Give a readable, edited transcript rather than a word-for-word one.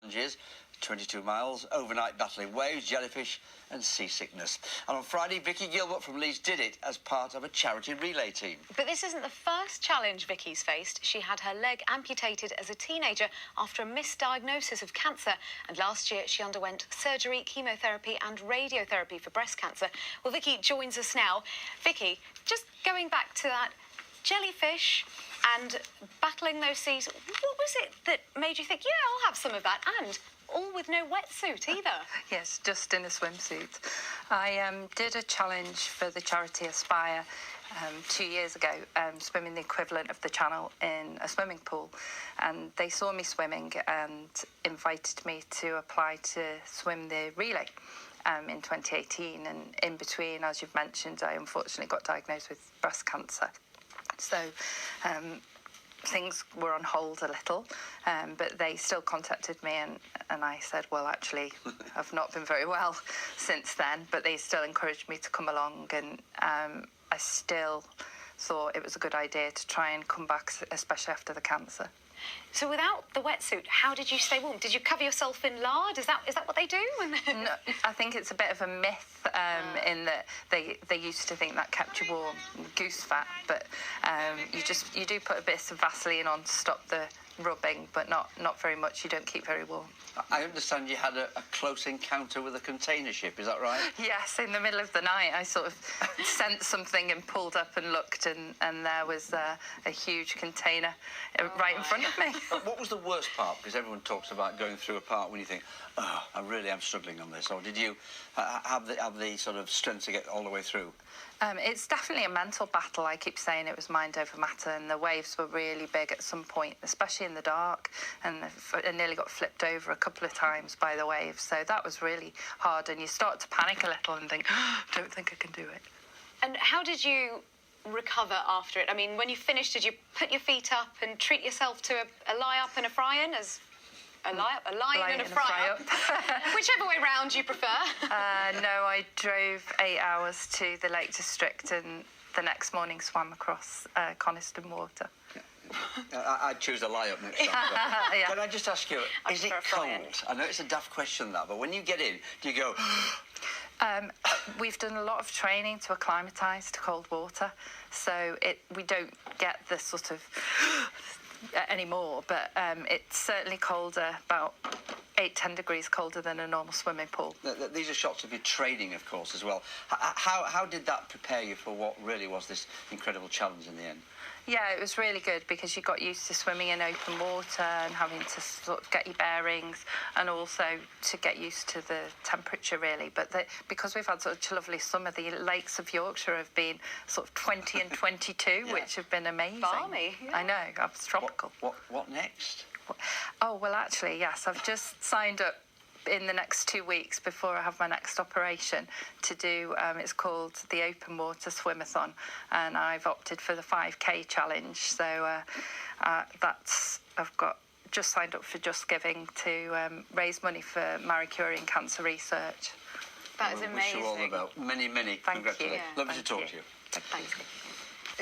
challenges, 22 miles, overnight battling waves, jellyfish and seasickness. And on Friday, Vicky Gilbert from Leeds did it as part of a charity relay team. But this isn't the first challenge Vicky's faced. She had her leg amputated as a teenager after a misdiagnosis of cancer. And last year, she underwent surgery, chemotherapy and radiotherapy for breast cancer. Well, Vicky joins us now. Vicky, just going back to that jellyfish and battling those seas, what was it that made you think, yeah, I'll have some of that, and all with no wetsuit either? Yes, just in a swimsuit. I did a challenge for the charity Aspire 2 years ago, swimming the equivalent of the Channel in a swimming pool, and they saw me swimming and invited me to apply to swim the relay in 2018, and in between, as you've mentioned, I unfortunately got diagnosed with breast cancer. So things were on hold a little, but they still contacted me, and I said, well, actually, I've not been very well since then, but they still encouraged me to come along, and I still thought it was a good idea to try and come back, especially after the cancer. So without the wetsuit, how did you stay warm? Did you cover yourself in lard? Is that what they do? No, I think it's a bit of a myth in that they used to think that kept you warm, goose fat, but you do put a bit of Vaseline on to stop the rubbing, but not very much. You don't keep very warm. I understand you had a close encounter with a container ship, is that right? Yes, in the middle of the night I sort of sensed something and pulled up and looked, and there was a huge container right in front of me. What was the worst part? Because everyone talks about going through a part when you think, oh, I really am struggling on this, or did you have the sort of strength to get all the way through? It's definitely a mental battle. I keep saying it was mind over matter, and the waves were really big at some point, especially in the dark, and I nearly got flipped over a couple of times by the waves. So that was really hard, and you start to panic a little and think, oh, I don't think I can do it. And how did you recover after it? I mean, when you finished, did you put your feet up and treat yourself to a lie-up and a fry-in? As a lie-in and a fry-up? Whichever way round you prefer. No, I drove 8 hours to the Lake District, and the next morning swam across Coniston Water. I'd choose a lie-up next time. Yeah. Can I just ask you, is it cold? I know it's a daft question, that, but when you get in, do you go... We've done a lot of training to acclimatise to cold water, so we don't get the sort of anymore, but it's certainly colder, about 8-10 degrees colder than a normal swimming pool. These are shots of your training, of course, as well. How did that prepare you for what really was this incredible challenge in the end? Yeah, it was really good because you got used to swimming in open water and having to sort of get your bearings, and also to get used to the temperature, really. But because we've had such a lovely summer, the lakes of Yorkshire have been sort of 20 and 22, yeah, which have been amazing. Balmy, yeah. I know, it's tropical. What next? Oh, well, actually, yes, I've just signed up in the next 2 weeks before I have my next operation to do, it's called the Open Water Swimathon, and I've opted for the 5K challenge. So I've got just signed up for Just Giving to raise money for Marie Curie and cancer research. That is amazing. Wish you all the best. Many Thank congratulations. you. Lovely to talk to you. Thank you.